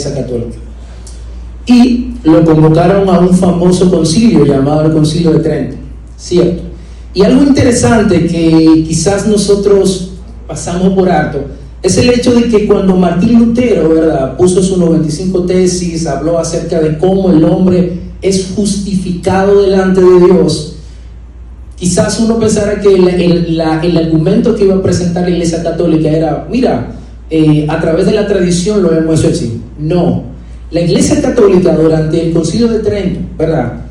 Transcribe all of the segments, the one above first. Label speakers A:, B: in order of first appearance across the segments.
A: Iglesia Católica. Y lo convocaron a un famoso concilio llamado el Concilio de Trento, ¿cierto? Y algo interesante que quizás nosotros pasamos por alto es el hecho de que cuando Martín Lutero, ¿verdad?, puso sus 95 tesis, habló acerca de cómo el hombre es justificado delante de Dios, quizás uno pensara que el argumento que iba a presentar la Iglesia Católica era, mira, a través de la tradición lo hemos hecho así. No, la Iglesia Católica durante el Concilio de Trento, ¿verdad?,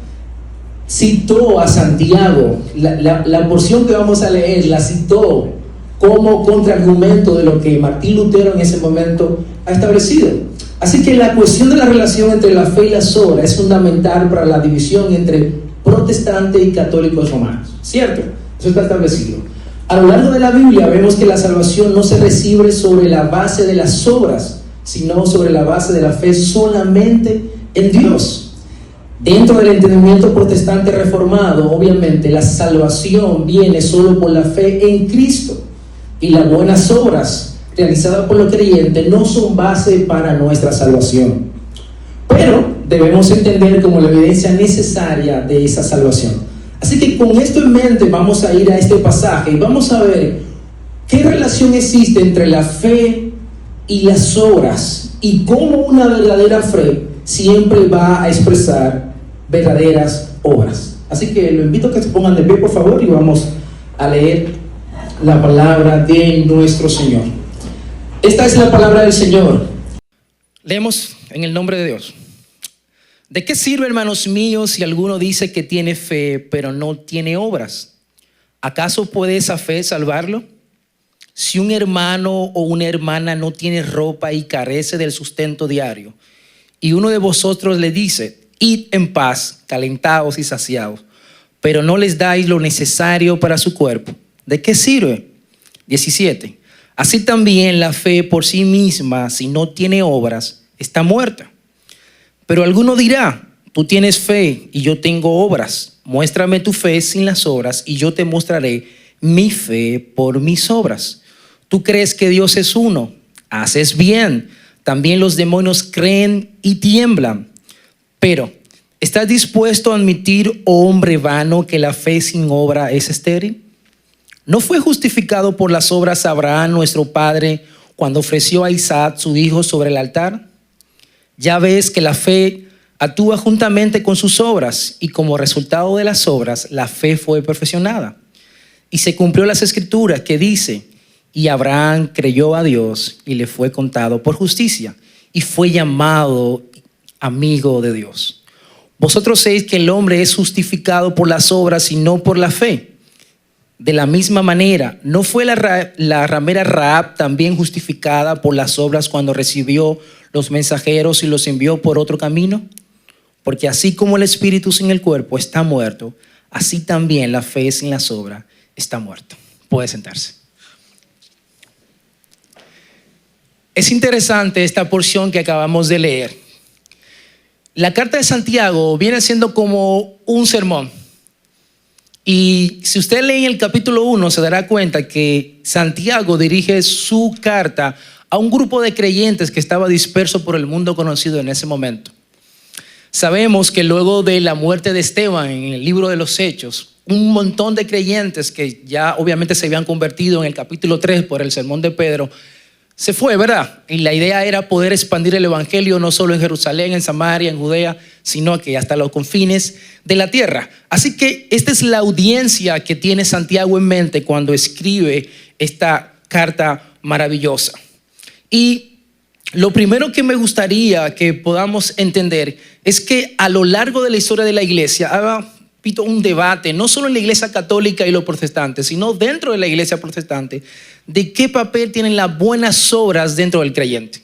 A: citó a Santiago, la porción que vamos a leer, la citó como contraargumento de lo que Martín Lutero en ese momento ha establecido. Así que la cuestión de la relación entre la fe y las obras es fundamental para la división entre protestantes y católicos romanos, ¿cierto? Eso está establecido. A lo largo de la Biblia vemos que la salvación no se recibe sobre la base de las obras, sino sobre la base de la fe solamente en Dios. Dentro del entendimiento protestante reformado, obviamente, la salvación viene solo por la fe en Cristo, y las buenas obras realizadas por los creyentes no son base para nuestra salvación, pero debemos entender como la evidencia necesaria de esa salvación. Así que con esto en mente vamos a ir a este pasaje y vamos a ver qué relación existe entre la fe y las obras, y cómo una verdadera fe siempre va a expresar verdaderas obras. Así que lo invito a que se pongan de pie, por favor, y vamos a leer la palabra de nuestro Señor. Esta es la palabra del Señor. Leemos en el nombre de Dios. ¿De qué sirve, hermanos míos, si alguno dice que tiene fe, pero no tiene obras? ¿Acaso puede esa fe salvarlo? Si un hermano o una hermana no tiene ropa y carece del sustento diario, y uno de vosotros le dice, id en paz, calentados y saciados, pero no les dais lo necesario para su cuerpo, ¿de qué sirve? 17. Así también la fe por sí misma, si no tiene obras, está muerta. Pero alguno dirá, tú tienes fe y yo tengo obras. Muéstrame tu fe sin las obras y yo te mostraré mi fe por mis obras. Tú crees que Dios es uno, haces bien. También los demonios creen y tiemblan. Pero, ¿estás dispuesto a admitir, oh hombre vano, que la fe sin obra es estéril? ¿No fue justificado por las obras Abraham, nuestro padre, cuando ofreció a Isaac, su hijo, sobre el altar? Ya ves que la fe actúa juntamente con sus obras, y como resultado de las obras, la fe fue perfeccionada. Y se cumplió las escrituras que dice, y Abraham creyó a Dios y le fue contado por justicia, y fue llamado amigo de Dios. Vosotros sabéis que el hombre es justificado por las obras y no por la fe. De la misma manera, ¿no fue la ramera Rahab también justificada por las obras cuando recibió los mensajeros y los envió por otro camino? Porque así como el espíritu sin el cuerpo está muerto, así también la fe sin las obras está muerta. Puede sentarse. Es interesante esta porción que acabamos de leer. La carta de Santiago viene siendo como un sermón. Y si usted lee el capítulo 1, se dará cuenta que Santiago dirige su carta a un grupo de creyentes que estaba disperso por el mundo conocido en ese momento. Sabemos que luego de la muerte de Esteban en el libro de los Hechos, un montón de creyentes que ya obviamente se habían convertido en el capítulo 3 por el sermón de Pedro, se fue, ¿verdad? Y la idea era poder expandir el evangelio no solo en Jerusalén, en Samaria, en Judea, sino que hasta los confines de la tierra. Así que esta es la audiencia que tiene Santiago en mente cuando escribe esta carta maravillosa. Y lo primero que me gustaría que podamos entender es que a lo largo de la historia de la iglesia ha habido un debate, no solo en la iglesia católica y los protestantes, sino dentro de la iglesia protestante, de qué papel tienen las buenas obras dentro del creyente.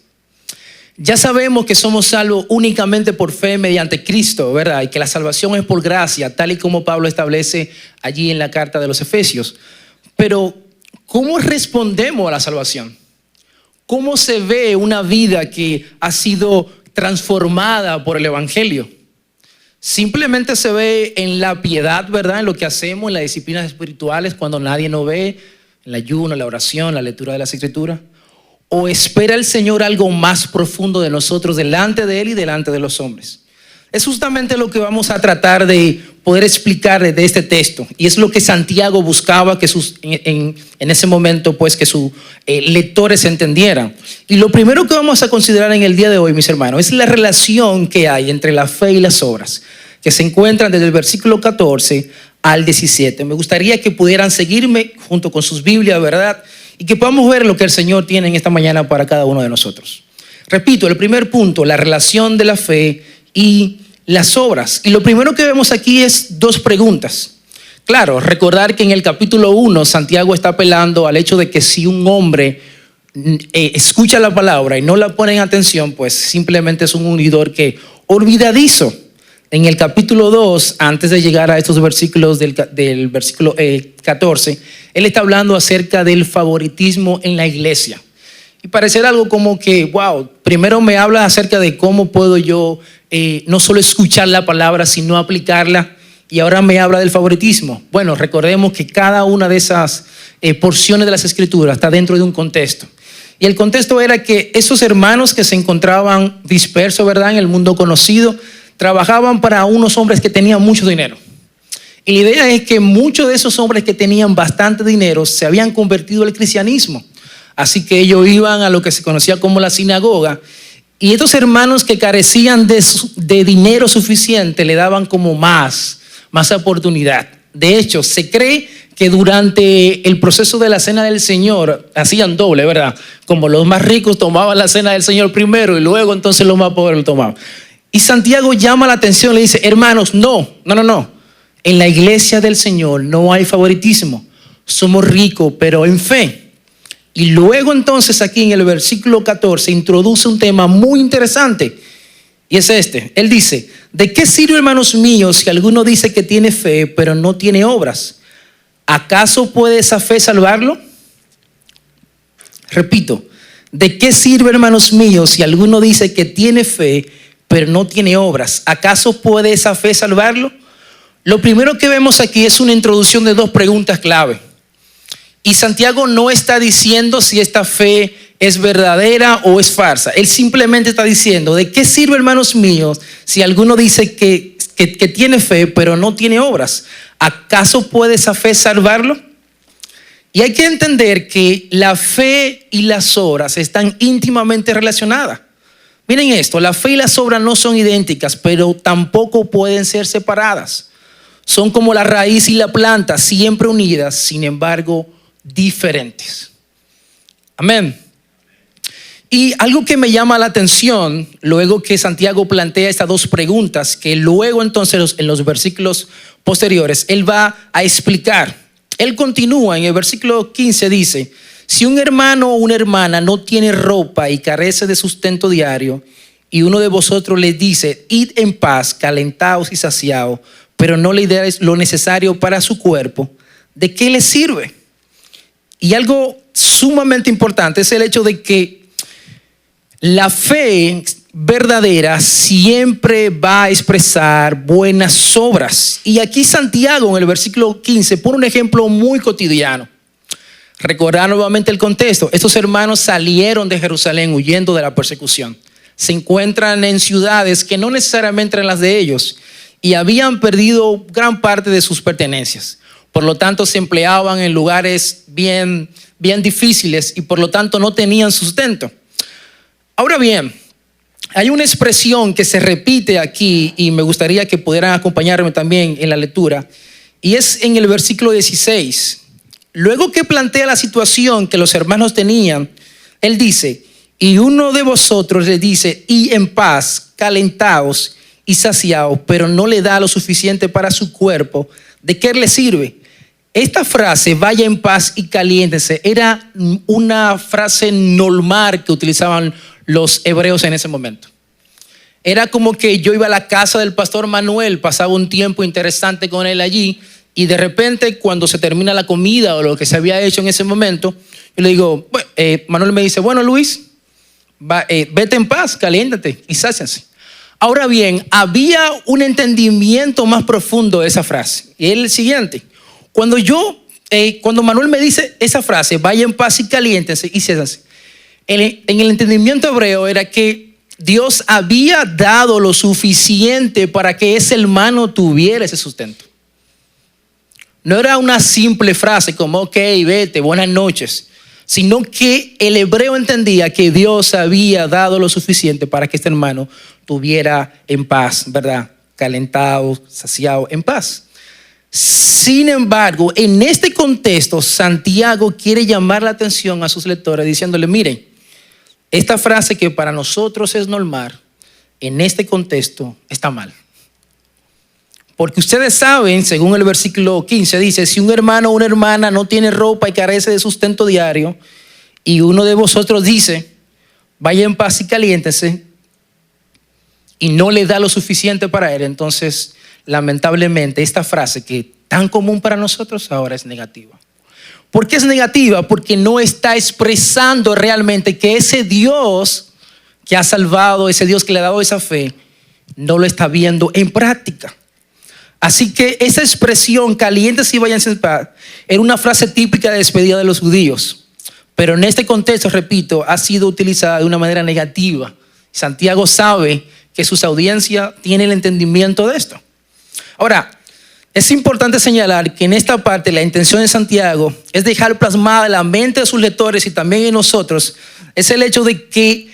A: Ya sabemos que somos salvos únicamente por fe mediante Cristo, ¿verdad? Y que la salvación es por gracia, tal y como Pablo establece allí en la carta de los Efesios. Pero, ¿cómo respondemos a la salvación? ¿Cómo se ve una vida que ha sido transformada por el evangelio? Simplemente se ve en la piedad, ¿verdad? En lo que hacemos, en las disciplinas espirituales, cuando nadie nos ve, el ayuno, la oración, la lectura de las escrituras. ¿O espera el Señor algo más profundo de nosotros delante de Él y delante de los hombres? Es justamente lo que vamos a tratar de poder explicar de este texto. Y es lo que Santiago buscaba que en ese momento, pues, que sus lectores entendieran. Y lo primero que vamos a considerar en el día de hoy, mis hermanos, es la relación que hay entre la fe y las obras, que se encuentran desde el versículo 14 al 17. Me gustaría que pudieran seguirme junto con sus Biblias, ¿verdad? Y que podamos ver lo que el Señor tiene en esta mañana para cada uno de nosotros. Repito, el primer punto, la relación de la fe y las obras. Y lo primero que vemos aquí es dos preguntas. Claro, recordar que en el capítulo 1 Santiago está apelando al hecho de que si un hombre escucha la palabra y no la pone en atención, pues simplemente es un unidor que olvidadizo. En el capítulo 2, antes de llegar a estos versículos del versículo 14, él está hablando acerca del favoritismo en la iglesia. Y parecerá algo como que, wow, primero me habla acerca de cómo puedo yo no solo escuchar la palabra, sino aplicarla, y ahora me habla del favoritismo. Bueno, recordemos que cada una de esas porciones de las Escrituras está dentro de un contexto. Y el contexto era que esos hermanos que se encontraban dispersos, ¿verdad?, en el mundo conocido, trabajaban para unos hombres que tenían mucho dinero. Y la idea es que muchos de esos hombres que tenían bastante dinero se habían convertido al cristianismo. Así que ellos iban a lo que se conocía como la sinagoga, y estos hermanos que carecían de dinero suficiente le daban como más oportunidad. De hecho, se cree que durante el proceso de la cena del Señor hacían doble, ¿verdad? Como los más ricos tomaban la cena del Señor primero y luego entonces los más pobres lo tomaban. Y Santiago llama la atención, le dice, hermanos, no. En la iglesia del Señor no hay favoritismo. Somos ricos, pero en fe. Y luego entonces aquí en el versículo 14 introduce un tema muy interesante. Y es este. Él dice, ¿de qué sirve, hermanos míos, si alguno dice que tiene fe, pero no tiene obras? ¿Acaso puede esa fe salvarlo? Repito, ¿de qué sirve, hermanos míos, si alguno dice que tiene fe, pero no tiene obras? ¿Acaso puede esa fe salvarlo? Lo primero que vemos aquí es una introducción de dos preguntas clave. Y Santiago no está diciendo si esta fe es verdadera o es falsa. Él simplemente está diciendo, ¿de qué sirve, hermanos míos, si alguno dice que tiene fe, pero no tiene obras? ¿Acaso puede esa fe salvarlo? Y hay que entender que la fe y las obras están íntimamente relacionadas. Miren esto, la fe y las obras no son idénticas, pero tampoco pueden ser separadas. Son como la raíz y la planta, siempre unidas, sin embargo, diferentes. Amén. Y algo que me llama la atención, luego que Santiago plantea estas dos preguntas, que luego entonces en los versículos posteriores, él va a explicar. Él continúa en el versículo 15, dice, si un hermano o una hermana no tiene ropa y carece de sustento diario, y uno de vosotros les dice, id en paz, calentaos y saciaos, pero no le dais lo necesario para su cuerpo, ¿de qué le sirve? Y algo sumamente importante es el hecho de que la fe verdadera siempre va a expresar buenas obras. Y aquí Santiago en el versículo 15 pone un ejemplo muy cotidiano. Recordar nuevamente el contexto. Estos hermanos salieron de Jerusalén huyendo de la persecución. Se encuentran en ciudades que no necesariamente eran las de ellos y habían perdido gran parte de sus pertenencias. Por lo tanto, se empleaban en lugares bien difíciles y por lo tanto no tenían sustento. Ahora bien, hay una expresión que se repite aquí y me gustaría que pudieran acompañarme también en la lectura, y es en el versículo 16. Luego que plantea la situación que los hermanos tenían, él dice, y uno de vosotros le dice, y en paz, calentaos y saciaos, pero no le da lo suficiente para su cuerpo, ¿de qué le sirve? Esta frase, vaya en paz y caliéntese, era una frase normal que utilizaban los hebreos en ese momento. Era como que yo iba a la casa del pastor Manuel, pasaba un tiempo interesante con él allí, y de repente cuando se termina la comida o lo que se había hecho en ese momento, yo le digo, Manuel me dice, bueno Luis, vete en paz, caliéntate y sáciense. Ahora bien, había un entendimiento más profundo de esa frase, y es el siguiente. Cuando Manuel me dice esa frase, vaya en paz y caliéntense y sáciense, En el entendimiento hebreo era que Dios había dado lo suficiente para que ese hermano tuviera ese sustento. No era una simple frase como, ok, vete, buenas noches, sino que el hebreo entendía que Dios había dado lo suficiente para que este hermano tuviera en paz, ¿verdad? Calentado, saciado, en paz. Sin embargo, en este contexto, Santiago quiere llamar la atención a sus lectores diciéndole, miren, esta frase que para nosotros es normal, en este contexto está mal. Porque ustedes saben, según el versículo 15, dice, si un hermano o una hermana no tiene ropa y carece de sustento diario, y uno de vosotros dice, vaya en paz y caliéntese, y no le da lo suficiente para él, entonces, lamentablemente, esta frase que tan común para nosotros ahora es negativa. ¿Por qué es negativa? Porque no está expresando realmente que ese Dios que ha salvado, ese Dios que le ha dado esa fe, no lo está viendo en práctica. Así que esa expresión, calientes y váyanse en paz, era una frase típica de despedida de los judíos. Pero en este contexto, repito, ha sido utilizada de una manera negativa. Santiago sabe que sus audiencias tienen el entendimiento de esto. Ahora, es importante señalar que en esta parte la intención de Santiago es dejar plasmada en la mente de sus lectores y también en nosotros, es el hecho de que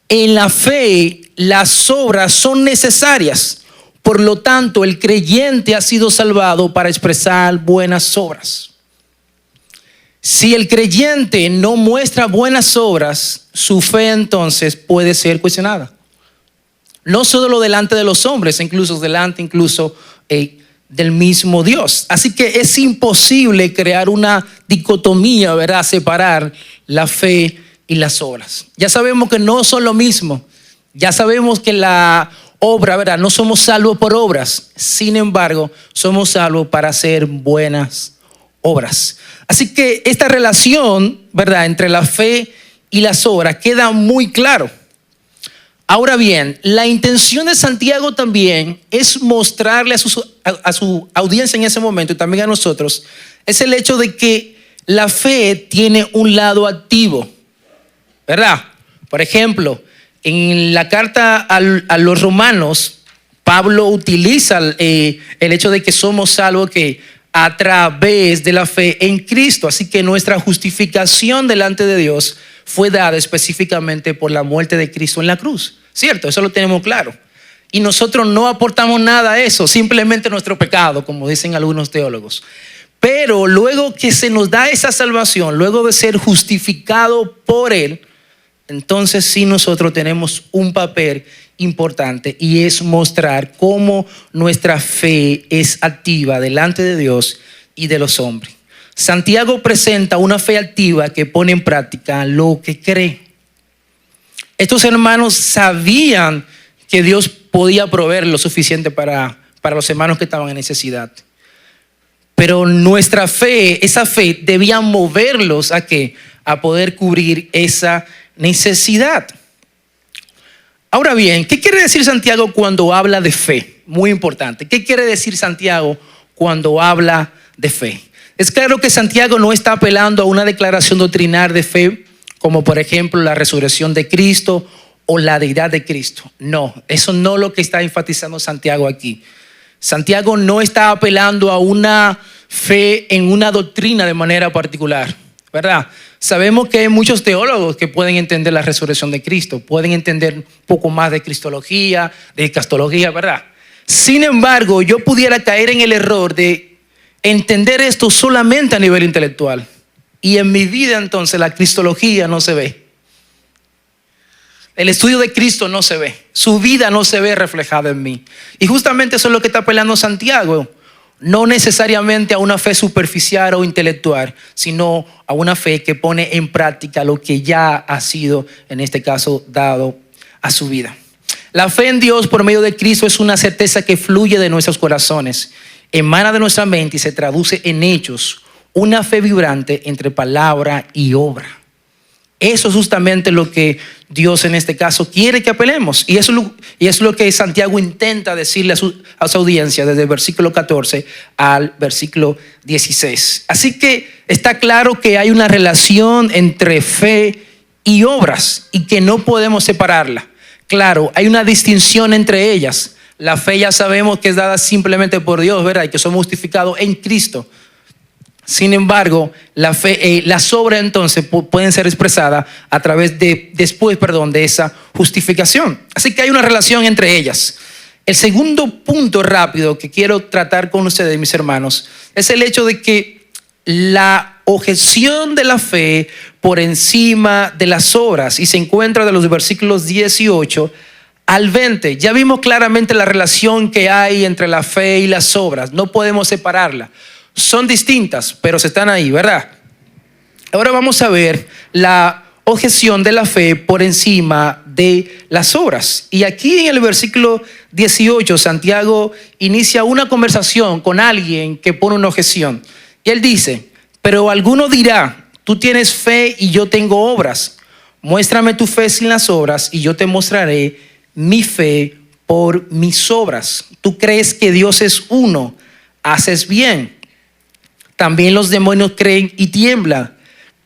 A: en la fe las obras son necesarias. Por lo tanto, el creyente ha sido salvado para expresar buenas obras. Si el creyente no muestra buenas obras, su fe entonces puede ser cuestionada. No solo delante de los hombres, incluso delante del mismo Dios. Así que es imposible crear una dicotomía, ¿verdad? Separar la fe y las obras. Ya sabemos que no son lo mismo. Ya sabemos que la obra, ¿verdad? No somos salvos por obras. Sin embargo, somos salvos para hacer buenas obras. Así que esta relación, ¿verdad? Entre la fe y las obras queda muy claro. Ahora bien, la intención de Santiago también es mostrarle a su audiencia en ese momento y también a nosotros, es el hecho de que la fe tiene un lado activo, ¿verdad? Por ejemplo, en la carta a los romanos, Pablo utiliza el hecho de que somos salvos a través de la fe en Cristo. Así que nuestra justificación delante de Dios fue dada específicamente por la muerte de Cristo en la cruz. ¿Cierto? Eso lo tenemos claro. Y nosotros no aportamos nada a eso, simplemente nuestro pecado, como dicen algunos teólogos. Pero luego que se nos da esa salvación, luego de ser justificado por Él, entonces sí nosotros tenemos un papel importante y es mostrar cómo nuestra fe es activa delante de Dios y de los hombres. Santiago presenta una fe activa que pone en práctica lo que cree. Estos hermanos sabían que Dios podía proveer lo suficiente para los hermanos que estaban en necesidad. Pero nuestra fe, esa fe debía moverlos ¿a qué? A poder cubrir esa necesidad. Ahora bien, ¿qué quiere decir Santiago cuando habla de fe? Muy importante. ¿Qué quiere decir Santiago cuando habla de fe? Es claro que Santiago no está apelando a una declaración doctrinal de fe, como por ejemplo la resurrección de Cristo o la deidad de Cristo. No, eso no es lo que está enfatizando Santiago aquí. Santiago no está apelando a una fe en una doctrina de manera particular, ¿verdad? Sabemos que hay muchos teólogos que pueden entender la resurrección de Cristo, pueden entender un poco más de cristología, de escatología, ¿verdad? Sin embargo, yo pudiera caer en el error de entender esto solamente a nivel intelectual. Y en mi vida entonces la cristología no se ve. El estudio de Cristo no se ve. Su vida no se ve reflejada en mí. Y justamente eso es lo que está apelando Santiago. No necesariamente a una fe superficial o intelectual, sino a una fe que pone en práctica lo que ya ha sido, en este caso, dado a su vida. La fe en Dios por medio de Cristo es una certeza que fluye de nuestros corazones, emana de nuestra mente y se traduce en hechos. Una fe vibrante entre palabra y obra. Eso es justamente lo que Dios en este caso quiere que apelemos. Y eso es lo que Santiago intenta decirle a su audiencia desde el versículo 14 al versículo 16. Así que está claro que hay una relación entre fe y obras, y que no podemos separarla. Claro, hay una distinción entre ellas. La fe ya sabemos que es dada simplemente por Dios, ¿verdad? Y que somos justificados en Cristo. Sin embargo, las obras entonces pueden ser expresadas a través de esa justificación. Así que hay una relación entre ellas. El segundo punto rápido que quiero tratar con ustedes, mis hermanos, es el hecho de que la objeción de la fe por encima de las obras, y se encuentra de los versículos 18 al 20. Ya vimos claramente la relación que hay entre la fe y las obras. No podemos separarla. Son distintas, pero se están ahí, ¿verdad? Ahora vamos a ver la objeción de la fe por encima de las obras. Y aquí en el versículo 18, Santiago inicia una conversación con alguien que pone una objeción. Y él dice, pero alguno dirá, tú tienes fe y yo tengo obras. Muéstrame tu fe sin las obras y yo te mostraré mi fe por mis obras. Tú crees que Dios es uno, haces bien. También los demonios creen y tiemblan.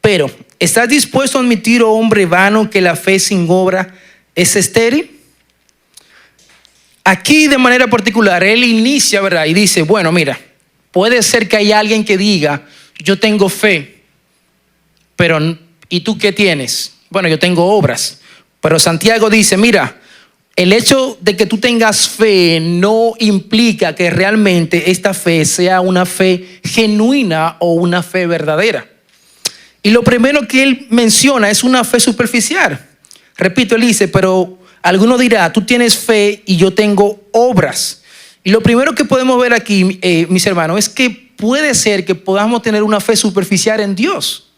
A: Pero, ¿estás dispuesto a admitir, oh hombre vano, que la fe sin obra es estéril? Aquí de manera particular, él inicia, ¿verdad? Y dice, bueno, mira, puede ser que haya alguien que diga, yo tengo fe, pero ¿y tú qué tienes? Bueno, yo tengo obras. Pero Santiago dice, mira, el hecho de que tú tengas fe no implica que realmente esta fe sea una fe genuina o una fe verdadera. Y lo primero que él menciona es una fe superficial. Repito, él dice, pero alguno dirá, tú tienes fe y yo tengo obras. Y lo primero que podemos ver aquí, mis hermanos, es que puede ser que podamos tener una fe superficial en Dios.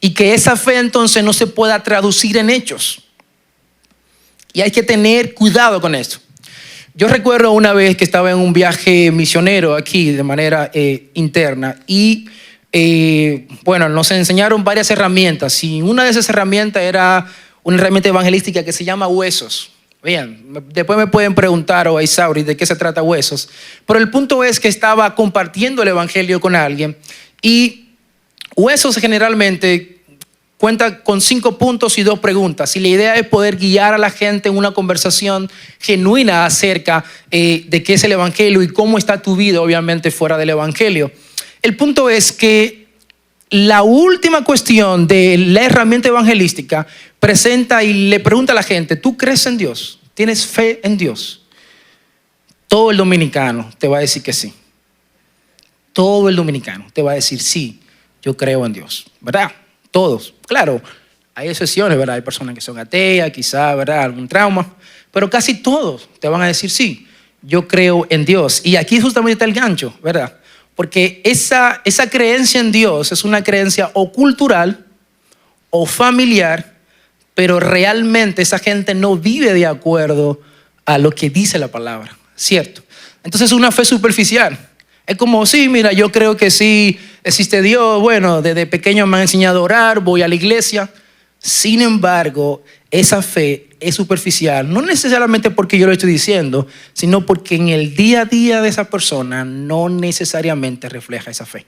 A: Y que esa fe entonces no se pueda traducir en hechos. Y hay que tener cuidado con esto. Yo recuerdo una vez que estaba en un viaje misionero aquí de manera interna y nos enseñaron varias herramientas y una de esas herramientas era una herramienta evangelística que se llama Huesos. Bien, después me pueden preguntar, o Isauri, de qué se trata Huesos. Pero el punto es que estaba compartiendo el evangelio con alguien y Huesos generalmente cuenta con 5 puntos y 2 preguntas. Y la idea es poder guiar a la gente en una conversación genuina acerca de qué es el evangelio y cómo está tu vida, obviamente, fuera del evangelio. El punto es que la última cuestión de la herramienta evangelística presenta y le pregunta a la gente, ¿tú crees en Dios? ¿Tienes fe en Dios? Todo el dominicano te va a decir que sí. Todo el dominicano te va a decir, sí, yo creo en Dios, ¿verdad? Todos. Claro, hay excepciones, ¿verdad? Hay personas que son ateas, quizá, ¿verdad? Algún trauma, pero casi todos te van a decir, sí, yo creo en Dios. Y aquí justamente está el gancho, ¿verdad? Porque esa creencia en Dios es una creencia o cultural o familiar, pero realmente esa gente no vive de acuerdo a lo que dice la palabra, ¿cierto? Entonces es una fe superficial. Es como, sí, mira, yo creo que sí existe Dios. Bueno, desde pequeño me han enseñado a orar, voy a la iglesia. Sin embargo, esa fe es superficial, no necesariamente porque yo lo estoy diciendo, sino porque en el día a día de esa persona no necesariamente refleja esa fe.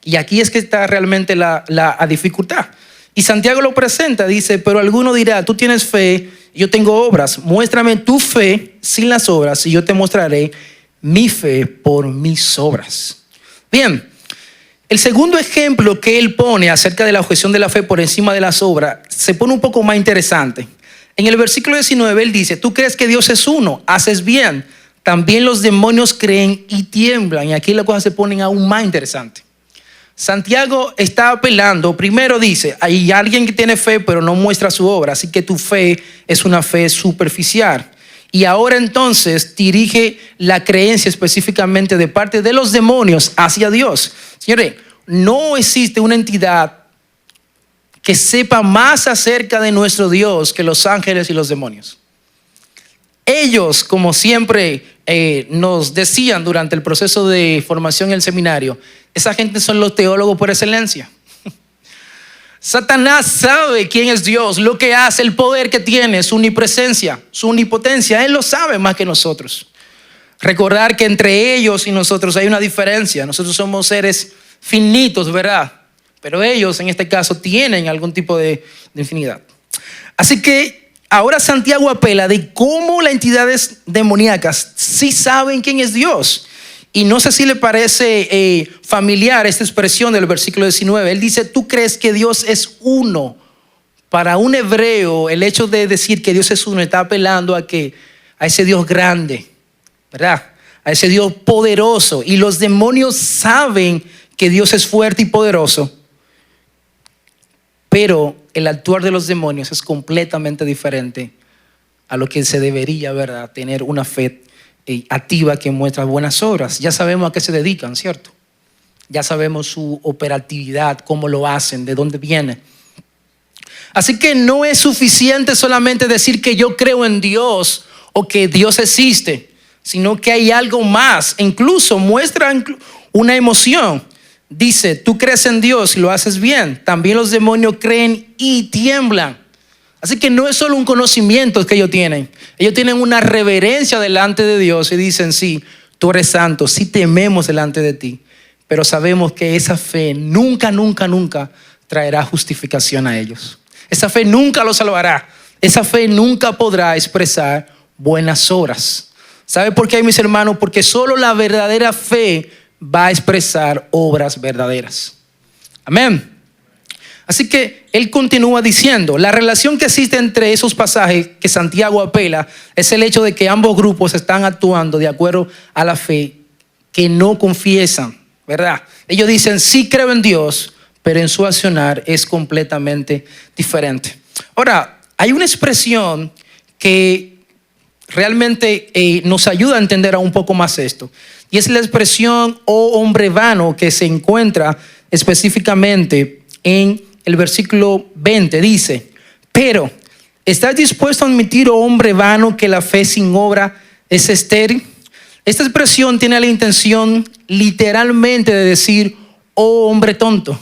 A: Y aquí es que está realmente la dificultad. Y Santiago lo presenta, dice, pero alguno dirá, tú tienes fe, yo tengo obras. Muéstrame tu fe sin las obras y yo te mostraré mi fe por mis obras. Bien, el segundo ejemplo que él pone acerca de la objeción de la fe por encima de las obras se pone un poco más interesante. En el versículo 19 él dice, tú crees que Dios es uno, haces bien. También los demonios creen y tiemblan. Y aquí las cosas se ponen aún más interesantes. Santiago está apelando, primero dice, hay alguien que tiene fe pero no muestra su obra, así que tu fe es una fe superficial. Y ahora entonces dirige la creencia específicamente de parte de los demonios hacia Dios. Señores, no existe una entidad que sepa más acerca de nuestro Dios que los ángeles y los demonios. Ellos, como siempre nos decían durante el proceso de formación en el seminario, esa gente son los teólogos por excelencia. Satanás sabe quién es Dios, lo que hace, el poder que tiene, su omnipresencia, su omnipotencia. Él lo sabe más que nosotros. Recordar que entre ellos y nosotros hay una diferencia. Nosotros somos seres finitos, ¿verdad? pero ellos en este caso tienen algún tipo de infinidad. Así que ahora Santiago apela de cómo las entidades demoníacas sí saben quién es Dios. Y no sé si le parece familiar esta expresión del versículo 19. Él dice, tú crees que Dios es uno. Para un hebreo, el hecho de decir que Dios es uno está apelando a ese Dios grande, ¿verdad? A ese Dios poderoso. Y los demonios saben que Dios es fuerte y poderoso. Pero el actuar de los demonios es completamente diferente a lo que se debería, ¿verdad? Tener una fe activa que muestra buenas obras. Ya sabemos a qué se dedican, ¿cierto? Ya sabemos su operatividad, cómo lo hacen, de dónde viene. Así que no es suficiente solamente decir que yo creo en Dios o que Dios existe, sino que hay algo más. Incluso muestra una emoción. Dice, tú crees en Dios y lo haces bien. También los demonios creen y tiemblan. Así que no es solo un conocimiento que ellos tienen. Ellos tienen una reverencia delante de Dios y dicen, sí, tú eres santo, sí tememos delante de ti. Pero sabemos que esa fe nunca traerá justificación a ellos. Esa fe nunca los salvará. Esa fe nunca podrá expresar buenas obras. ¿Sabe por qué, mis hermanos? Porque solo la verdadera fe va a expresar obras verdaderas. Amén. Así que él continúa diciendo, la relación que existe entre esos pasajes que Santiago apela es el hecho de que ambos grupos están actuando de acuerdo a la fe que no confiesan, ¿verdad? Ellos dicen, sí creo en Dios, pero en su accionar es completamente diferente. Ahora, hay una expresión que realmente nos ayuda a entender un poco más esto. Y es la expresión, oh hombre vano, que se encuentra específicamente en el versículo 20. Dice, pero ¿estás dispuesto a admitir, oh hombre vano, que la fe sin obra es estéril? Esta expresión tiene la intención literalmente de decir, oh hombre tonto.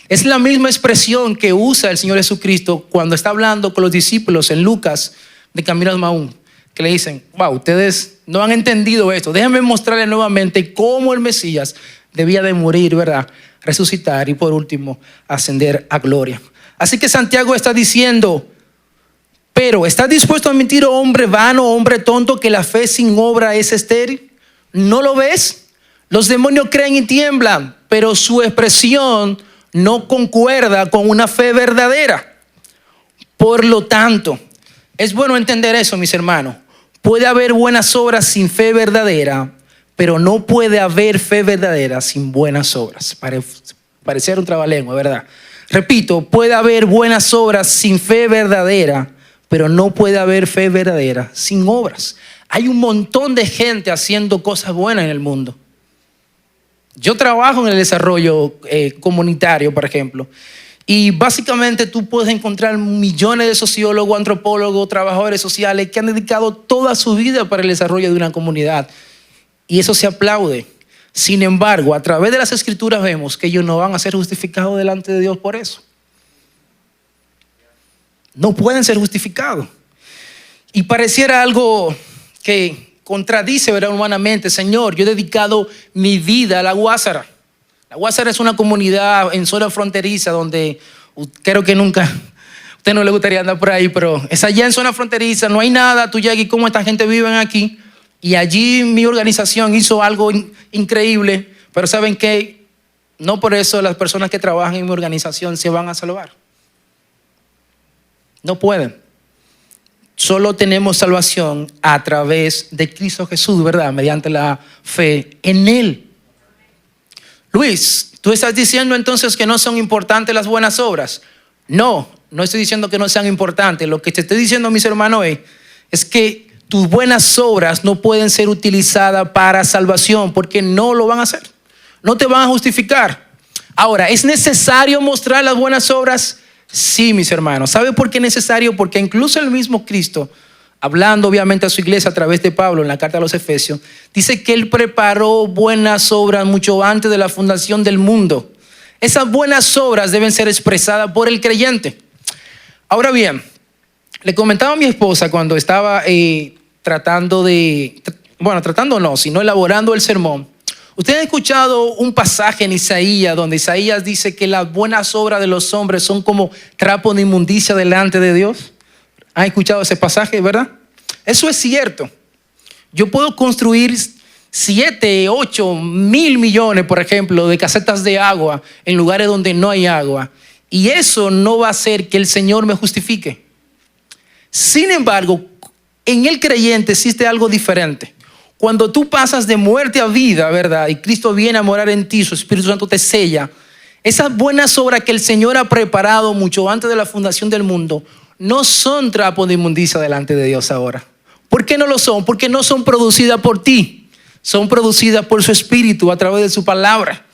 A: Es la misma expresión que usa el Señor Jesucristo cuando está hablando con los discípulos en Lucas de Camino a Maús, que le dicen, wow, ustedes no han entendido esto. Déjenme mostrarles nuevamente cómo el Mesías debía de morir, ¿verdad? Resucitar y por último ascender a gloria. Así que Santiago está diciendo, pero ¿estás dispuesto a admitir, oh hombre vano, hombre tonto, que la fe sin obra es estéril? ¿No lo ves? Los demonios creen y tiemblan, pero su expresión no concuerda con una fe verdadera. Por lo tanto, es bueno entender eso, mis hermanos. Puede haber buenas obras sin fe verdadera, pero no puede haber fe verdadera sin buenas obras. Parecer un trabalengua, ¿verdad? Repito, puede haber buenas obras sin fe verdadera, pero no puede haber fe verdadera sin obras. Hay un montón de gente haciendo cosas buenas en el mundo. Yo trabajo en el desarrollo comunitario, por ejemplo, y básicamente tú puedes encontrar millones de sociólogos, antropólogos, trabajadores sociales que han dedicado toda su vida para el desarrollo de una comunidad, y eso se aplaude. Sin embargo, a través de las Escrituras vemos que ellos no van a ser justificados delante de Dios por eso. No pueden ser justificados. Y pareciera algo que contradice, ¿verdad? Humanamente. Señor, yo he dedicado mi vida a la Guásara. La Guásara es una comunidad en zona fronteriza donde creo que nunca, a usted no le gustaría andar por ahí, pero es allá en zona fronteriza, no hay nada, tú llegas y cómo esta gente vive aquí. Y allí mi organización hizo algo increíble, pero ¿saben qué? No por eso las personas que trabajan en mi organización se van a salvar. No pueden. Solo tenemos salvación a través de Cristo Jesús, ¿verdad? Mediante la fe en Él. Luis, ¿tú estás diciendo entonces que no son importantes las buenas obras? No estoy diciendo que no sean importantes. Lo que te estoy diciendo, mis hermanos, es que tus buenas obras no pueden ser utilizadas para salvación porque no lo van a hacer. No te van a justificar. Ahora, ¿es necesario mostrar las buenas obras? Sí, mis hermanos. ¿Sabe por qué es necesario? Porque incluso el mismo Cristo, hablando obviamente a su iglesia a través de Pablo en la carta a los Efesios, dice que Él preparó buenas obras mucho antes de la fundación del mundo. Esas buenas obras deben ser expresadas por el creyente. Ahora bien, le comentaba a mi esposa cuando estaba elaborando el sermón, Ustedes han escuchado un pasaje en Isaías donde Isaías dice que las buenas obras de los hombres son como trapo de inmundicia delante de Dios. ¿Han escuchado ese pasaje, verdad? Eso es cierto. Yo puedo construir 7, 8 mil millones, por ejemplo, de casetas de agua en lugares donde no hay agua. Y eso no va a hacer que el Señor me justifique. Sin embargo, en el creyente existe algo diferente. Cuando tú pasas de muerte a vida, ¿verdad? Y Cristo viene a morar en ti, su Espíritu Santo te sella. Esas buenas obras que el Señor ha preparado mucho antes de la fundación del mundo no son trapos de inmundicia delante de Dios ahora. ¿Por qué no lo son? Porque no son producidas por ti. Son producidas por su Espíritu a través de su palabra.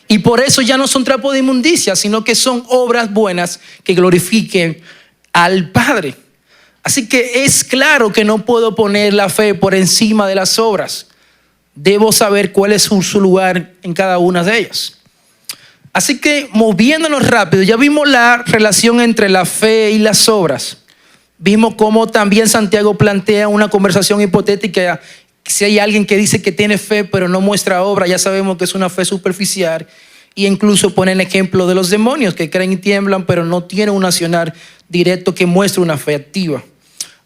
A: Y por eso ya no son trapos de inmundicia, sino que son obras buenas que glorifiquen al Padre. Así que es claro que no puedo poner la fe por encima de las obras. Debo saber cuál es su lugar en cada una de ellas. Así que moviéndonos rápido, ya vimos la relación entre la fe y las obras. Vimos cómo también Santiago plantea una conversación hipotética. Si hay alguien que dice que tiene fe pero no muestra obra, ya sabemos que es una fe superficial. Y incluso pone el ejemplo de los demonios que creen y tiemblan pero no tienen un accionar directo que muestre una fe activa.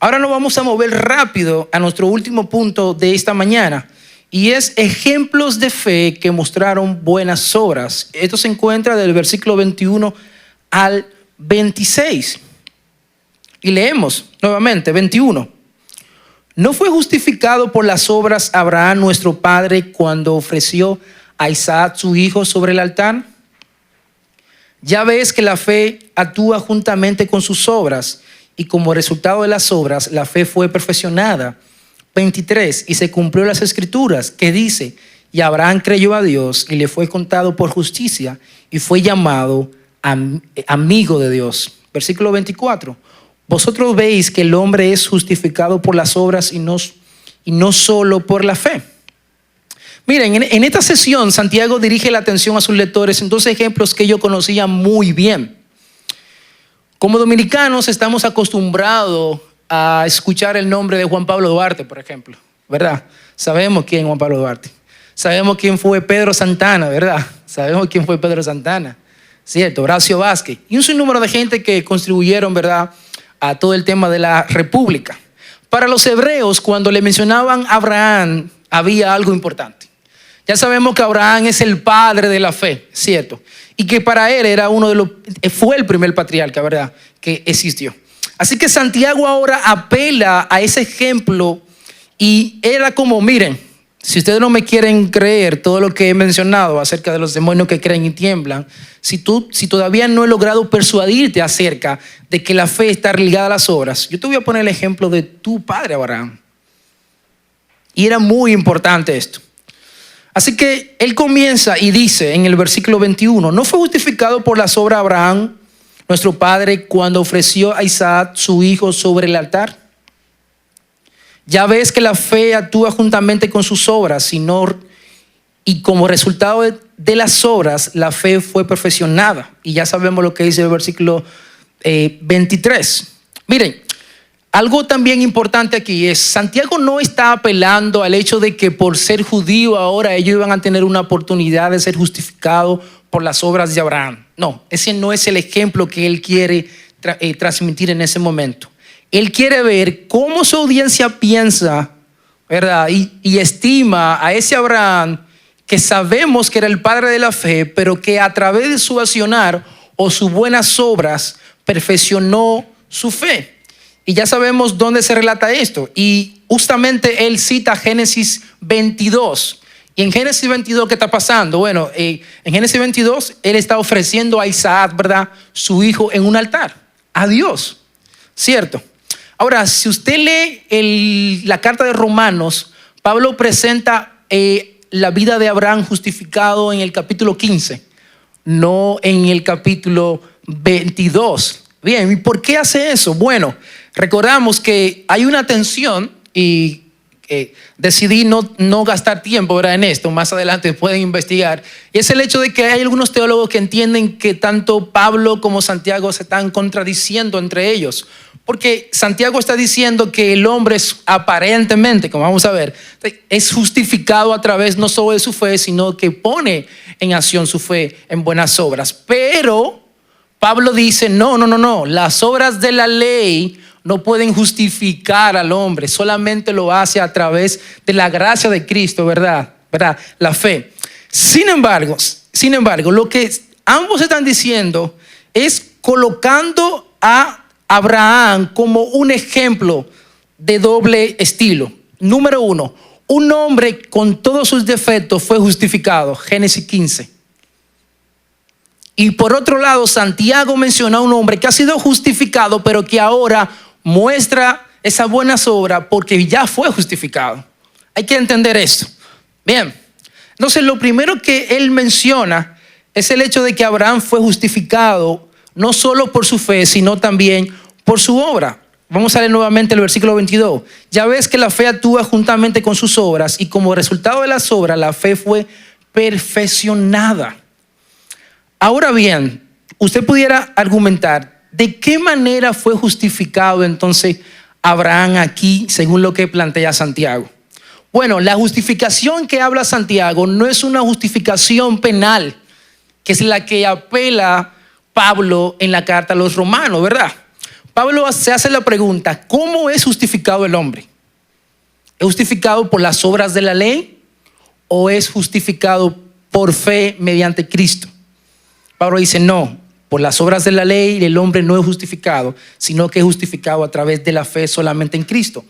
A: Ahora nos vamos a mover rápido a nuestro último punto de esta mañana, y es ejemplos de fe que mostraron buenas obras. Esto se encuentra del versículo 21 al 26. Y leemos nuevamente, 21. ¿No fue justificado por las obras Abraham nuestro padre cuando ofreció a Isaac su hijo sobre el altar? Ya ves que la fe actúa juntamente con sus obras, y como resultado de las obras, la fe fue perfeccionada. 23. Y se cumplió las escrituras que dice, y Abraham creyó a Dios y le fue contado por justicia y fue llamado amigo de Dios. Versículo 24. Vosotros veis que el hombre es justificado por las obras y no solo por la fe. Miren, en esta sesión Santiago dirige la atención a sus lectores en dos ejemplos que ellos conocían muy bien. Como dominicanos estamos acostumbrados a escuchar el nombre de Juan Pablo Duarte, por ejemplo, ¿verdad? Sabemos quién es Juan Pablo Duarte. Sabemos quién fue Pedro Santana, ¿verdad? Sabemos quién fue Pedro Santana, ¿cierto? Horacio Vázquez. Y un sinnúmero de gente que contribuyeron, ¿verdad?, a todo el tema de la república. Para los hebreos, cuando le mencionaban a Abraham, había algo importante. Ya sabemos que Abraham es el padre de la fe, ¿cierto? Y que para él era fue el primer patriarca, ¿verdad?, que existió. Así que Santiago ahora apela a ese ejemplo y era como, miren, si ustedes no me quieren creer todo lo que he mencionado acerca de los demonios que creen y tiemblan, si todavía no he logrado persuadirte acerca de que la fe está ligada a las obras, yo te voy a poner el ejemplo de tu padre Abraham. Y era muy importante esto. Así que él comienza y dice en el versículo 21, ¿no fue justificado por las obras Abraham, nuestro padre, cuando ofreció a Isaac su hijo sobre el altar? Ya ves que la fe actúa juntamente con sus obras, y como resultado de las obras, la fe fue perfeccionada. Y ya sabemos lo que dice el versículo 23. Miren, algo también importante aquí es, Santiago no está apelando al hecho de que por ser judío ahora ellos iban a tener una oportunidad de ser justificados por las obras de Abraham. No, ese no es el ejemplo que él quiere transmitir en ese momento. Él quiere ver cómo su audiencia piensa, ¿verdad?, y estima a ese Abraham que sabemos que era el padre de la fe, pero que a través de su accionar o sus buenas obras perfeccionó su fe. Y ya sabemos dónde se relata esto. Y justamente él cita Génesis 22. Y en Génesis 22, ¿qué está pasando? Bueno, en Génesis 22, él está ofreciendo a Isaac, ¿verdad?, su hijo en un altar, a Dios, ¿cierto? Ahora, si usted lee la carta de Romanos, Pablo presenta la vida de Abraham justificado en el capítulo 15, no en el capítulo 22. Bien, ¿y por qué hace eso? Bueno, recordamos que hay una tensión y decidí no gastar tiempo, ¿verdad?, en esto. Más adelante pueden investigar. Y es el hecho de que hay algunos teólogos que entienden que tanto Pablo como Santiago se están contradiciendo entre ellos. Porque Santiago está diciendo que el hombre es aparentemente, como vamos a ver, es justificado a través no solo de su fe, sino que pone en acción su fe en buenas obras. Pero Pablo dice, no, las obras de la ley no pueden justificar al hombre, solamente lo hace a través de la gracia de Cristo, ¿verdad? La fe. Sin embargo, lo que ambos están diciendo es colocando a Abraham como un ejemplo de doble estilo. Número 1, un hombre con todos sus defectos fue justificado, Génesis 15. Y por otro lado, Santiago menciona a un hombre que ha sido justificado, pero que ahora muestra esa buena obra porque ya fue justificado. Hay que entender esto. Bien, entonces lo primero que él menciona es el hecho de que Abraham fue justificado no solo por su fe, sino también por su obra. Vamos a leer nuevamente el versículo 22. Ya ves que la fe actúa juntamente con sus obras y como resultado de las obras la fe fue perfeccionada. Ahora bien, usted pudiera argumentar de qué manera fue justificado entonces Abraham aquí según lo que plantea Santiago. Bueno, la justificación que habla Santiago no es una justificación penal, que es la que apela Pablo en la carta a los romanos, ¿verdad? Pablo se hace la pregunta, ¿cómo es justificado el hombre? ¿Es justificado por las obras de la ley o es justificado por fe mediante Cristo? Pablo dice, no, por las obras de la ley el hombre no es justificado, sino que es justificado a través de la fe solamente en Cristo.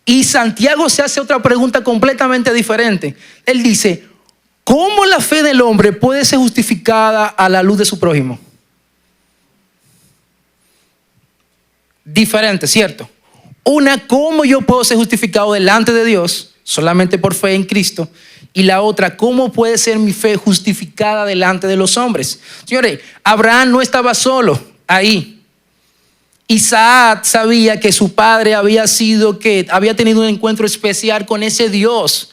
A: Y Santiago se hace otra pregunta completamente diferente. Él dice, ¿cómo la fe del hombre puede ser justificada a la luz de su prójimo? Diferente, ¿cierto? Una, ¿cómo yo puedo ser justificado delante de Dios solamente por fe en Cristo? Y la otra, ¿cómo puede ser mi fe justificada delante de los hombres? Señores, Abraham no estaba solo ahí. Isaac sabía que su padre había tenido un encuentro especial con ese Dios.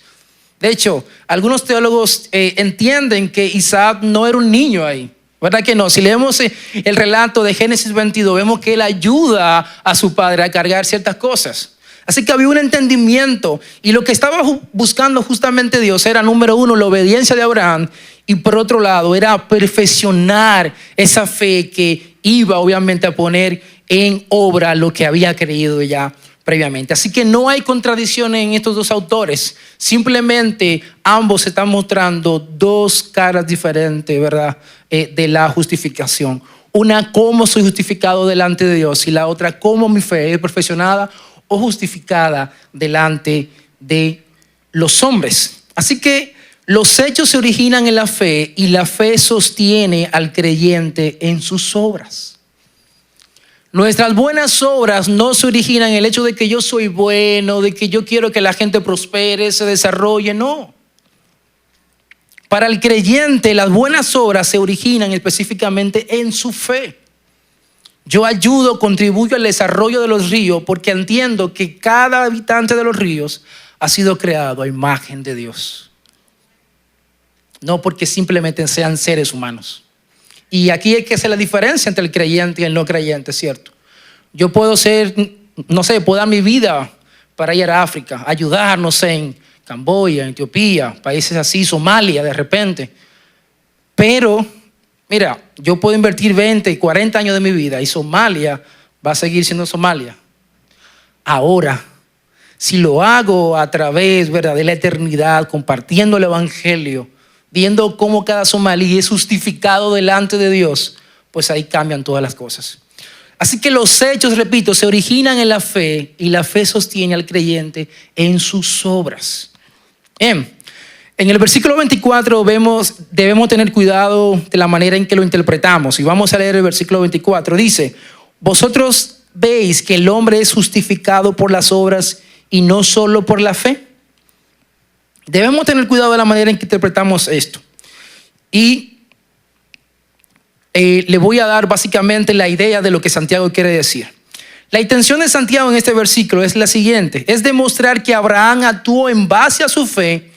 A: De hecho, algunos teólogos entienden que Isaac no era un niño ahí. ¿Verdad que no? Si leemos el relato de Génesis 22, vemos que él ayuda a su padre a cargar ciertas cosas. Así que había un entendimiento y lo que estaba buscando justamente Dios era, número 1, la obediencia de Abraham, y por otro lado era perfeccionar esa fe que iba obviamente a poner en obra lo que había creído ya previamente. Así que no hay contradicción en estos dos autores, simplemente ambos están mostrando dos caras diferentes, ¿verdad? De la justificación. Una, cómo soy justificado delante de Dios, y la otra, cómo mi fe es perfeccionada o justificada delante de los hombres. Así que los hechos se originan en la fe y la fe sostiene al creyente en sus obras. Nuestras buenas obras no se originan en el hecho de que yo soy bueno, de que yo quiero que la gente prospere, se desarrolle, no. Para el creyente las buenas obras se originan específicamente en su fe. Yo ayudo, contribuyo al desarrollo de los ríos porque entiendo que cada habitante de los ríos ha sido creado a imagen de Dios. No porque simplemente sean seres humanos. Y aquí hay que hacer la diferencia entre el creyente y el no creyente, ¿cierto? Yo puedo puedo dar mi vida para ir a África, ayudar, en Camboya, Etiopía, países así, Somalia de repente. Pero, mira, yo puedo invertir 20 y 40 años de mi vida y Somalia va a seguir siendo Somalia. Ahora, si lo hago a través, ¿verdad?, de la eternidad, compartiendo el evangelio, viendo cómo cada somalí es justificado delante de Dios, pues ahí cambian todas las cosas. Así que los hechos, repito, se originan en la fe y la fe sostiene al creyente en sus obras. En el versículo 24 debemos tener cuidado de la manera en que lo interpretamos. Y vamos a leer el versículo 24. Dice, vosotros veis que el hombre es justificado por las obras y no solo por la fe. Debemos tener cuidado de la manera en que interpretamos esto. Y le voy a dar básicamente la idea de lo que Santiago quiere decir. La intención de Santiago en este versículo es la siguiente: es demostrar que Abraham actuó en base a su fe,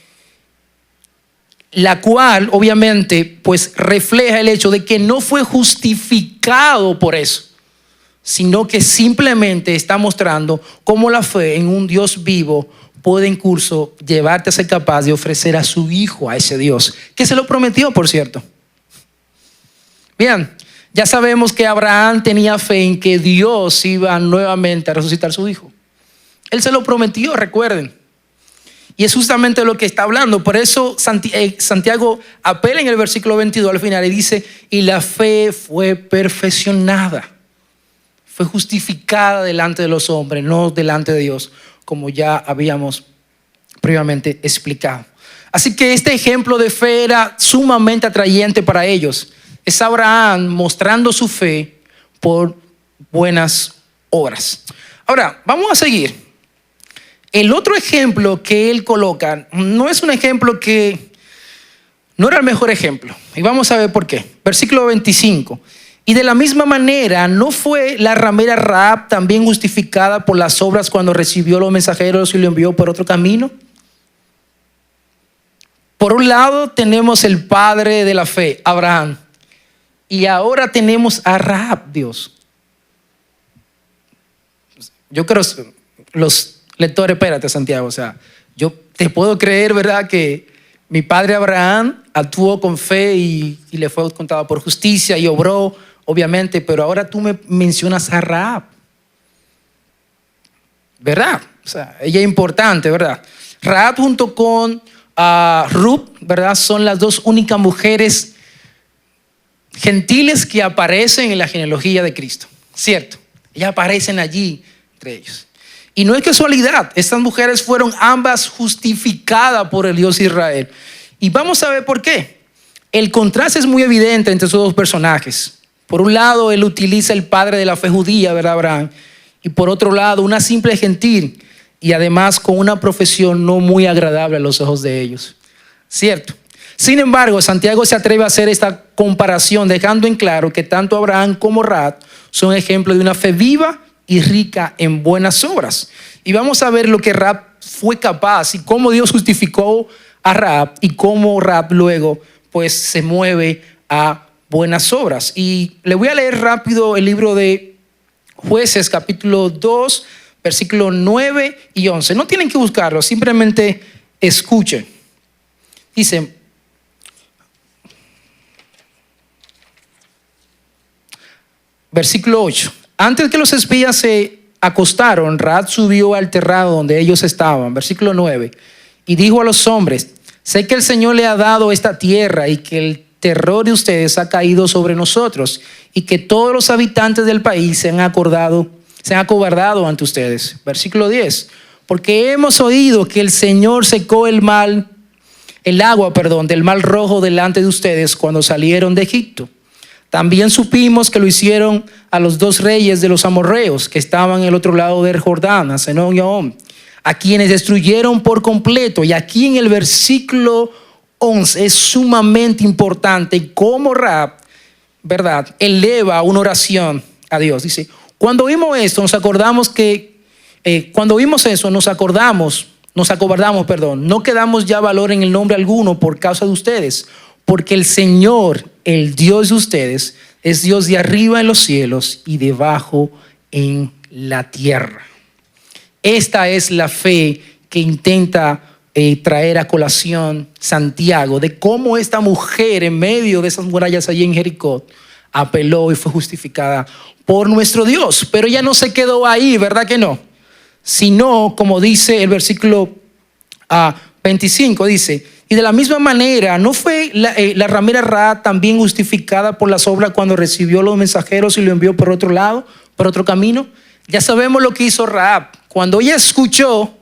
A: la cual obviamente pues refleja el hecho de que no fue justificado por eso, sino que simplemente está mostrando cómo la fe en un Dios vivo puede incluso llevarte a ser capaz de ofrecer a su hijo a ese Dios, que se lo prometió, por cierto. Bien, ya sabemos que Abraham tenía fe en que Dios iba nuevamente a resucitar a su hijo. Él se lo prometió, recuerden. Y es justamente lo que está hablando. Por eso Santiago apela en el versículo 22 al final y dice, y la fe fue perfeccionada. Fue justificada delante de los hombres, no delante de Dios, como ya habíamos previamente explicado. Así que este ejemplo de fe era sumamente atrayente para ellos. Es Abraham mostrando su fe por buenas obras. Ahora, vamos a seguir. El otro ejemplo que él coloca no es un ejemplo que no era el mejor ejemplo. Y vamos a ver por qué. Versículo 25. Y de la misma manera, ¿no fue la ramera Rahab también justificada por las obras cuando recibió los mensajeros y lo envió por otro camino? Por un lado tenemos el padre de la fe, Abraham. Y ahora tenemos a Rahab, Dios. Yo creo, los lectores, espérate, Santiago, o sea, yo te puedo creer, ¿verdad?, que mi padre Abraham actuó con fe y le fue contado por justicia y obró, obviamente, pero ahora tú me mencionas a Rahab, ¿verdad? O sea, ella es importante, ¿verdad? Rahab junto con Ruth, ¿verdad? Son las dos únicas mujeres gentiles que aparecen en la genealogía de Cristo, ¿cierto? Ellas aparecen allí entre ellos. Y no es casualidad, estas mujeres fueron ambas justificadas por el Dios de Israel. Y vamos a ver por qué. El contraste es muy evidente entre esos dos personajes. Por un lado, él utiliza el padre de la fe judía, ¿verdad, Abraham? Y por otro lado, una simple gentil y además con una profesión no muy agradable a los ojos de ellos, ¿cierto? Sin embargo, Santiago se atreve a hacer esta comparación, dejando en claro que tanto Abraham como Rahab son ejemplos de una fe viva y rica en buenas obras. Y vamos a ver lo que Rahab fue capaz y cómo Dios justificó a Rahab y cómo Rahab luego pues se mueve a buenas obras. Y le voy a leer rápido el libro de Jueces, capítulo 2, versículos 9 y 11. No tienen que buscarlo, simplemente escuchen. Dice, versículo 8. Antes que los espías se acostaron, Rahab subió al terrado donde ellos estaban. Versículo 9. Y dijo a los hombres, sé que el Señor le ha dado esta tierra y que el terror de ustedes ha caído sobre nosotros y que todos los habitantes del país se han acobardado ante ustedes. Versículo 10. Porque hemos oído que el Señor secó el agua del Mar Rojo delante de ustedes cuando salieron de Egipto. También supimos que lo hicieron a los dos reyes de los amorreos que estaban en el otro lado del Jordán, a Senón y a Ohn, a quienes destruyeron por completo. Y aquí en el versículo 11 es sumamente importante cómo Rahab, ¿verdad?, eleva una oración a Dios. Dice, cuando vimos esto, nos acordamos, no quedamos ya valor en el nombre alguno por causa de ustedes, porque el Señor, el Dios de ustedes, es Dios de arriba en los cielos y debajo en la tierra. Esta es la fe que intenta traer a colación Santiago, de cómo esta mujer en medio de esas murallas allí en Jericó apeló y fue justificada por nuestro Dios. Pero ella no se quedó ahí, ¿verdad que no? Sino, como dice el versículo 25, dice, y de la misma manera, ¿no fue la ramera Rahab también justificada por las obras cuando recibió los mensajeros y lo envió por otro lado, por otro camino? Ya sabemos lo que hizo Rahab. Cuando ella escuchó,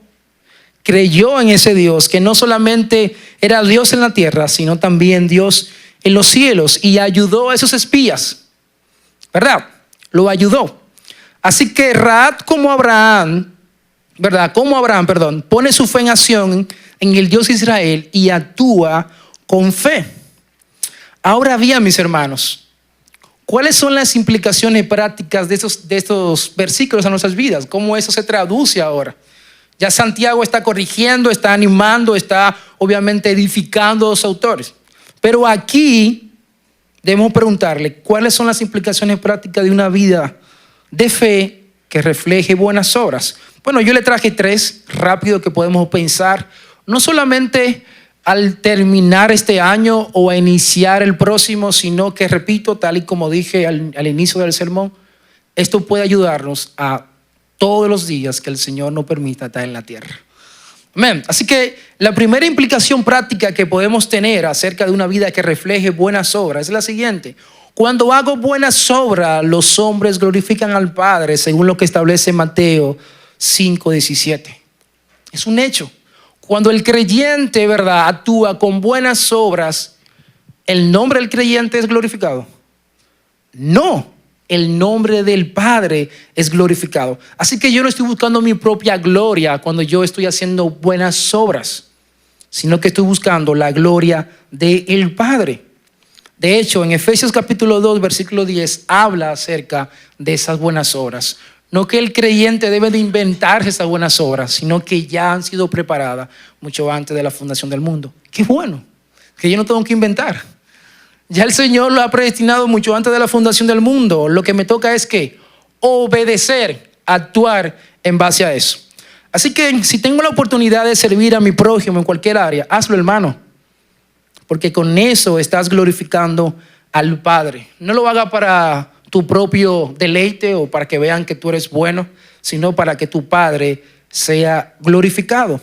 A: creyó en ese Dios, que no solamente era Dios en la tierra, sino también Dios en los cielos, y ayudó a esos espías, ¿verdad? Lo ayudó. Así que Rahab como Abraham, pone su fe en acción en el Dios de Israel y actúa con fe. Ahora bien, mis hermanos, ¿cuáles son las implicaciones prácticas de estos versículos a nuestras vidas? ¿Cómo eso se traduce ahora? Ya Santiago está corrigiendo, está animando, está obviamente edificando a los autores. Pero aquí debemos preguntarle, ¿cuáles son las implicaciones prácticas de una vida de fe que refleje buenas obras. Bueno, yo le traje 3 rápido que podemos pensar, no solamente al terminar este año o a iniciar el próximo, sino que, repito, tal y como dije al inicio del sermón, esto puede ayudarnos a todos los días que el Señor nos permita estar en la tierra. Amén. Así que la primera implicación práctica que podemos tener acerca de una vida que refleje buenas obras es la siguiente. Cuando hago buenas obras, los hombres glorifican al Padre, según lo que establece Mateo 5:17. Es un hecho. Cuando el creyente, ¿verdad?, actúa con buenas obras, ¿el nombre del creyente es glorificado? No, el nombre del Padre es glorificado. Así que yo no estoy buscando mi propia gloria cuando yo estoy haciendo buenas obras, sino que estoy buscando la gloria del Padre. De hecho, en Efesios capítulo 2, versículo 10, habla acerca de esas buenas obras. No que el creyente debe de inventarse esas buenas obras, sino que ya han sido preparadas mucho antes de la fundación del mundo. Qué bueno, que yo no tengo que inventar. Ya el Señor lo ha predestinado mucho antes de la fundación del mundo. Lo que me toca es que obedecer, actuar en base a eso. Así que si tengo la oportunidad de servir a mi prójimo en cualquier área, hazlo, hermano. Porque con eso estás glorificando al Padre. No lo hagas para tu propio deleite o para que vean que tú eres bueno, sino para que tu Padre sea glorificado.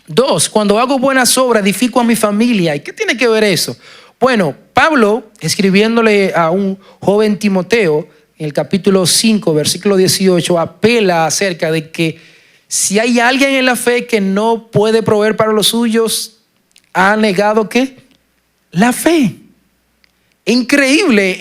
A: 2, cuando hago buenas obras, edifico a mi familia. ¿Y qué tiene que ver eso? Bueno, Pablo, escribiéndole a un joven Timoteo, en el capítulo 5, versículo 18, apela acerca de que si hay alguien en la fe que no puede proveer para los suyos, ha negado ¿qué? La fe. Increíble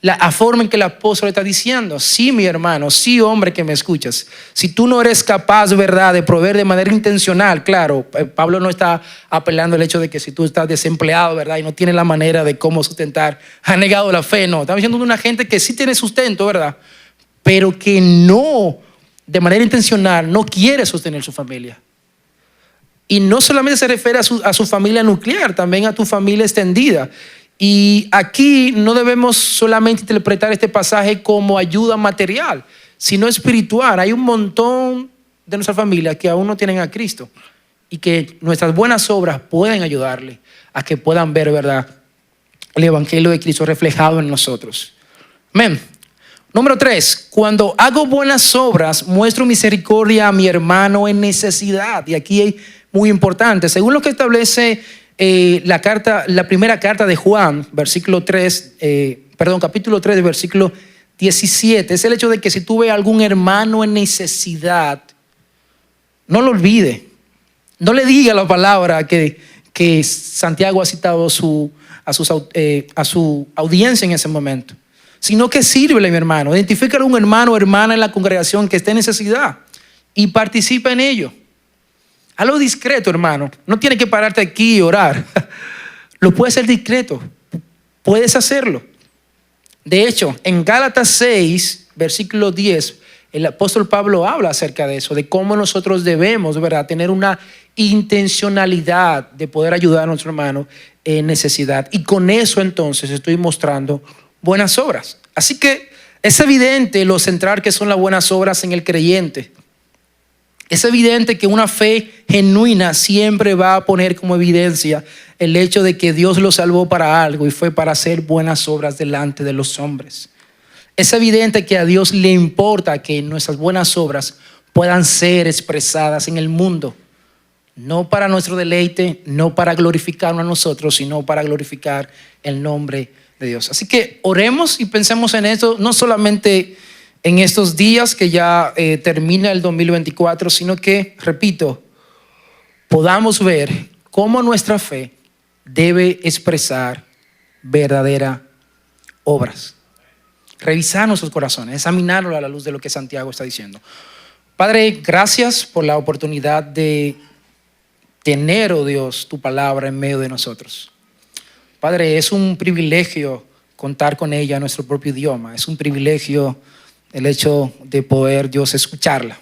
A: la forma en que el apóstol está diciendo. Sí, mi hermano, sí, hombre que me escuchas. Si tú no eres capaz, ¿verdad?, de proveer de manera intencional, claro, Pablo no está apelando al hecho de que si tú estás desempleado, ¿verdad?, y no tienes la manera de cómo sustentar, ha negado la fe. No, está diciendo de una gente que sí tiene sustento, ¿verdad?, pero que no, de manera intencional, no quiere sostener su familia. Y no solamente se refiere a su familia nuclear, también a tu familia extendida. Y aquí no debemos solamente interpretar este pasaje como ayuda material, sino espiritual. Hay un montón de nuestra familia que aún no tienen a Cristo y que nuestras buenas obras pueden ayudarle a que puedan ver, ¿verdad?, el evangelio de Cristo reflejado en nosotros. Amén. Número 3, cuando hago buenas obras, muestro misericordia a mi hermano en necesidad. Y aquí hay muy importante, según lo que establece la primera carta de Juan, capítulo 3, versículo 17, es el hecho de que si tú ves a algún hermano en necesidad, no lo olvide. No le diga la palabra que Santiago ha citado a su audiencia en ese momento, sino que sírvele, mi hermano. Identifica a un hermano o hermana en la congregación que esté en necesidad y participa en ello. Hazlo discreto, hermano. No tienes que pararte aquí y orar. Lo puedes hacer discreto. Puedes hacerlo. De hecho, en Gálatas 6, versículo 10, el apóstol Pablo habla acerca de eso, de cómo nosotros debemos, ¿verdad?, tener una intencionalidad de poder ayudar a nuestro hermano en necesidad. Y con eso entonces estoy mostrando buenas obras. Así que es evidente lo central que son las buenas obras en el creyente. Es evidente que una fe genuina siempre va a poner como evidencia el hecho de que Dios lo salvó para algo y fue para hacer buenas obras delante de los hombres. Es evidente que a Dios le importa que nuestras buenas obras puedan ser expresadas en el mundo. No para nuestro deleite, no para glorificarnos a nosotros, sino para glorificar el nombre de Dios. Así que oremos y pensemos en esto, no solamente en estos días que ya termina el 2024, sino que, repito, podamos ver cómo nuestra fe debe expresar verdaderas obras. Revisar nuestros corazones, examinarlo a la luz de lo que Santiago está diciendo. Padre, gracias por la oportunidad de tener, oh Dios, tu palabra en medio de nosotros. Padre, es un privilegio contar con ella en nuestro propio idioma. Es un privilegio el hecho de poder, Dios, escucharla.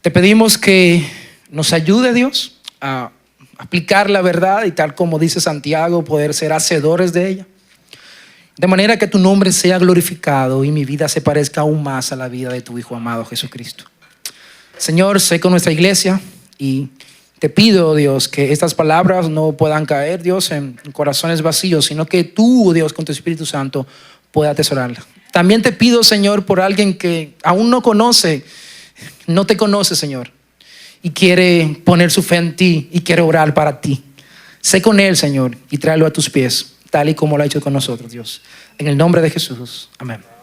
A: Te pedimos que nos ayude, Dios, a aplicar la verdad y tal como dice Santiago, poder ser hacedores de ella.
B: de manera que tu nombre sea glorificado y mi vida se parezca aún más a la vida de tu Hijo amado Jesucristo. Señor, sé con nuestra iglesia y te pido, Dios, que estas palabras no puedan caer, Dios, en corazones vacíos, sino que tú, Dios, con tu Espíritu Santo, puedas atesorarla. También te pido, Señor, por alguien que aún no te conoce, Señor, y quiere poner su fe en ti y quiere orar para ti. Sé con él, Señor, y tráelo a tus pies, tal y como lo ha hecho con nosotros, Dios. En el nombre de Jesús. Amén.